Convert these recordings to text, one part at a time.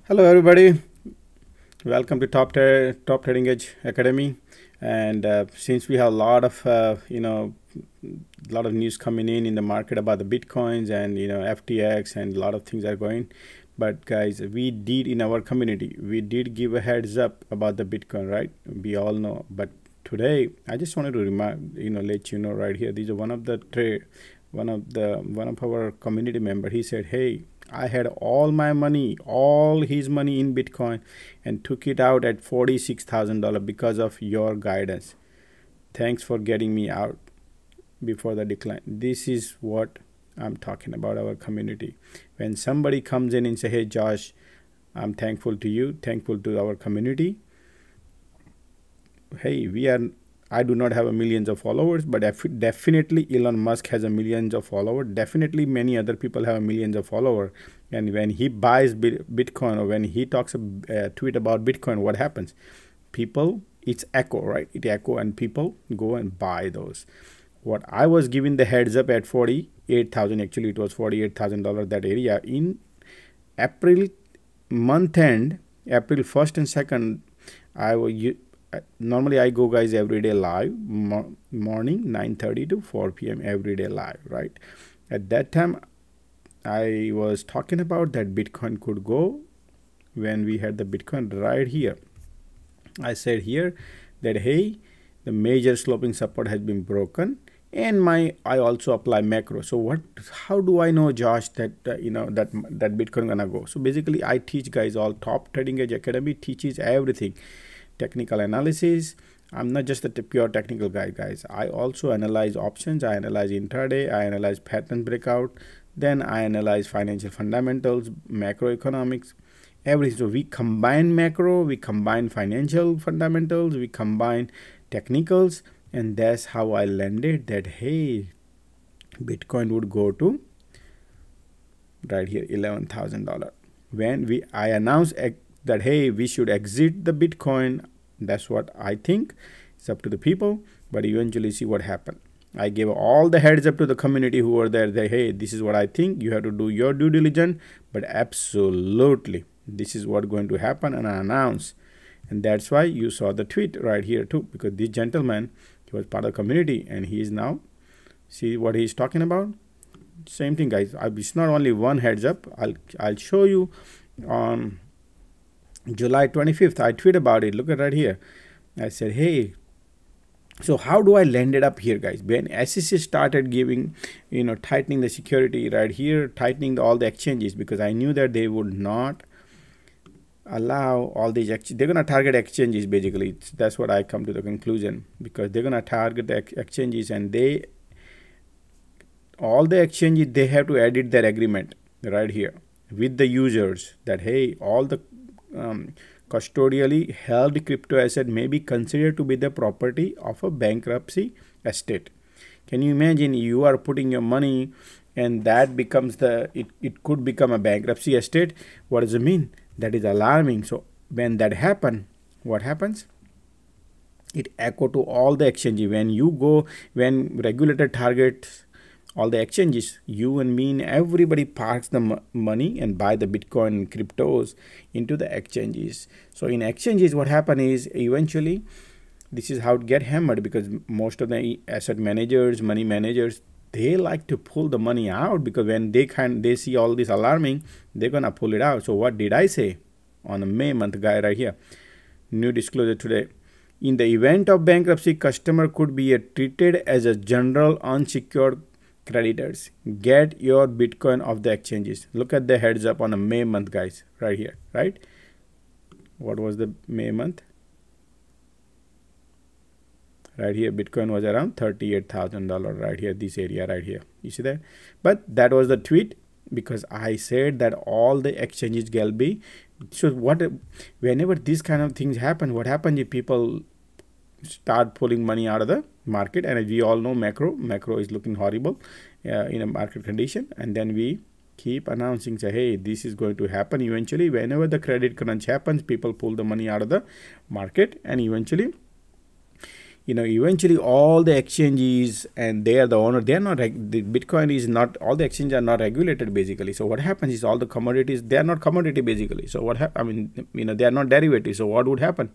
Hello, everybody. Welcome to Top Trading Edge Academy. And since we have a lot of lot of news coming in the market about the bitcoins and FTX and a lot of things are going. But guys, we did in our community, we did give a heads up about the Bitcoin, right? We all know. But today, I just wanted to let you know right here. These are one of our community member. He said, "Hey, I had all his money in Bitcoin, and took it out at $46,000 because of your guidance. Thanks for getting me out before the decline." This is what I'm talking about, our community. When somebody comes in and say, "Hey, Josh, I'm thankful to you, thankful to our community." Hey, I do not have a millions of followers, but definitely Elon Musk has a millions of followers. Definitely many other people have millions of followers. And when he buys Bitcoin, or when he talks a tweet about Bitcoin, what happens? People, it's echo, right? It echo, and people go and buy those. What I was giving the heads up at 48,000, actually it was $48,000, that area in April month end, April 1st and 2nd. Normally I go, guys, every day live, morning 9:30 to 4 p.m. every day live, right? At that time I was talking about that Bitcoin could go. When we had the Bitcoin right here, I said here that, hey, the major sloping support has been broken, and I also apply macro. So how do I know, Josh, that that Bitcoin gonna go? So basically I teach, guys, all Top Trading Edge Academy teaches everything. Technical analysis. I'm not just a pure technical guy, guys. I also analyze options, I analyze intraday, I analyze pattern breakout, then I analyze financial fundamentals, macroeconomics, everything. So we combine macro, we combine financial fundamentals, we combine technicals, and that's how I landed that, hey, Bitcoin would go to right here $11,000. When I announced that, hey, we should exit the Bitcoin, that's what I think. It's up to the people, but eventually see what happened. I gave all the heads up to the community who were there. They, hey, this is what I think. You have to do your due diligence, but absolutely, this is what's going to happen, and I announce. And that's why you saw the tweet right here too, because this gentleman, he was part of the community, and he is now, see what he's talking about. Same thing, guys. It's not only one heads up. I'll show you on July 25th, I tweet about it. Look at right here. I said, hey, so how do I land it up here, guys? When SEC started giving, tightening the security right here, tightening all the exchanges, because I knew that they would not allow all these they're going to target exchanges, basically. That's what I come to the conclusion, because they're going to target the exchanges, and all the exchanges, they have to edit their agreement right here with the users that, hey, all the custodially held crypto asset may be considered to be the property of a bankruptcy estate. Can you imagine you are putting your money and that becomes it could become a bankruptcy estate? What does it mean? That is alarming. So when that happen, what happens? It echo to all the exchanges. When regulator targets all the exchanges, you and me and everybody parks the money and buy the Bitcoin and cryptos into the exchanges. So in exchanges, what happen is eventually this is how it get hammered, because most of the asset managers, money managers, they like to pull the money out, because when they see all this alarming, they're gonna pull it out. So what did I say on a May month, guy, right here? New disclosure today. In the event of bankruptcy, customer could be treated as a general unsecured creditors. Get your Bitcoin off the exchanges. Look at the heads up on a May month, guys, right here, right? What was the May month? Right here, Bitcoin was around $38,000 right here, this area right here. You see that? But that was the tweet, because I said that all the exchanges will be. So whenever these kind of things happen, what happens if people start pulling money out of the market? And as we all know, macro is looking horrible in a market condition, and then we keep announcing, say, hey, this is going to happen eventually. Whenever the credit crunch happens, people pull the money out of the market, and eventually eventually all the exchanges, and they are the owner, they are not the Bitcoin is not, all the exchanges are not regulated basically. So what happens is all the commodities, they are not commodity basically. So what I mean, they are not derivatives. So what would happen?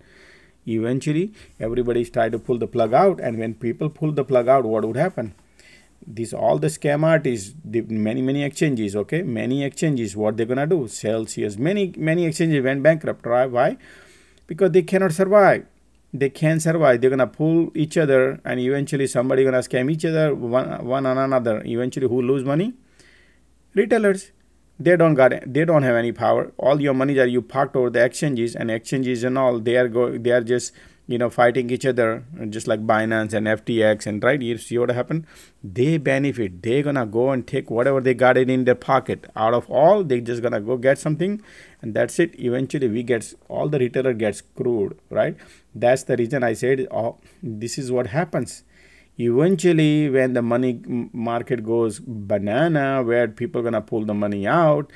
Eventually everybody is trying to pull the plug out, and when people pull the plug out, what would happen? These all the scam artists, the many exchanges, okay, many exchanges, what they're gonna do? Celsius, many exchanges went bankrupt. Right? Why? Because they cannot survive. They can't survive. They're gonna pull each other, and eventually somebody gonna scam each other, one on another. Eventually, who lose money? Retailers. They don't have any power. All your money that you parked over the exchanges, and exchanges and all, they are just fighting each other, just like Binance and FTX, and right, you see what happened? They benefit. They're gonna go and take whatever they got it in their pocket. Out of all, they just gonna go get something, and that's it. Eventually all the retailer gets screwed, right? That's the reason I said, oh, this is what happens. Eventually, when the money market goes banana, where people gonna pull the money out,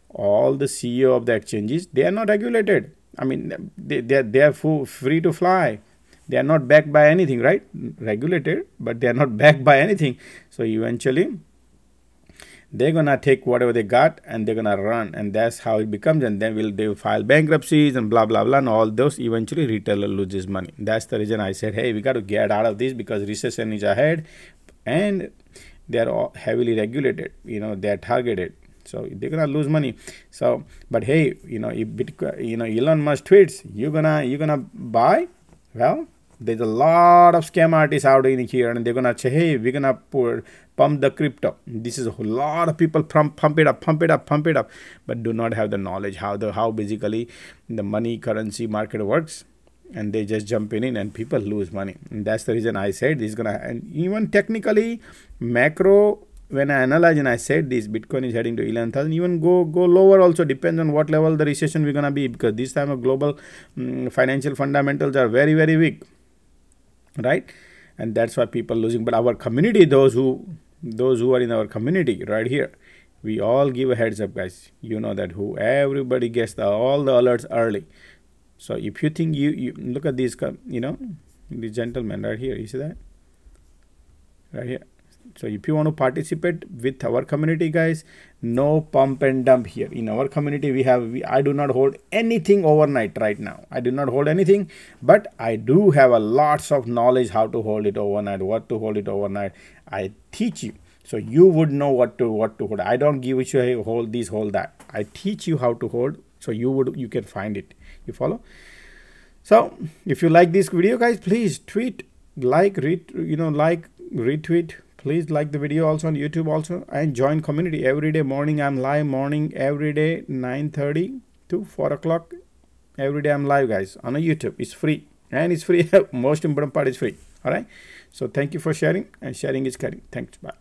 all the CEO of the exchanges, they are not regulated. I mean, they are free to fly. They are not backed by anything, right? Regulated, but they are not backed by anything. So eventually, they're gonna take whatever they got and they're gonna run, and that's how it becomes. And then they will file bankruptcies and blah blah blah, and all those. Eventually, retailer loses money. That's the reason I said, hey, we got to get out of this, because recession is ahead, and they are all heavily regulated. They are targeted. So they're gonna lose money. So, but hey, if Bitcoin, Elon Musk tweets, you're gonna buy. Well, there's a lot of scam artists out in here, and they're gonna say, hey, we're gonna pump the crypto. This is a lot of people pump it up, but do not have the knowledge how basically the money currency market works, and they just jump in and people lose money. And that's the reason I said this is gonna. And even technically, macro, when I analyze and I said this, Bitcoin is heading to 11,000, even go lower also, depends on what level the recession we're gonna be, because this time of global financial fundamentals are very, very weak, right? And that's why people losing. But our community, those who are in our community right here, we all give a heads up, guys. That everybody gets all the alerts early. So if you think you look at these, this gentleman right here, you see that right here. So if you want to participate with our community, guys, no pump and dump here. In our community, I do not hold anything overnight right now. I do not hold anything, but I do have a lots of knowledge how to hold it overnight, what to hold it overnight. I teach you, so you would know what to hold. I don't give you, hey, hold this, hold that. I teach you how to hold, so you can find it. You follow? So if you like this video, guys, please tweet, retweet. Please like the video also on YouTube also, and join community. Every day morning I'm live, every day 9:30 to 4 o'clock. Every day I'm live, guys, on a YouTube. It's free, and it's free. Most important part is free. All right. So thank you for sharing, and sharing is caring. Thanks. Bye.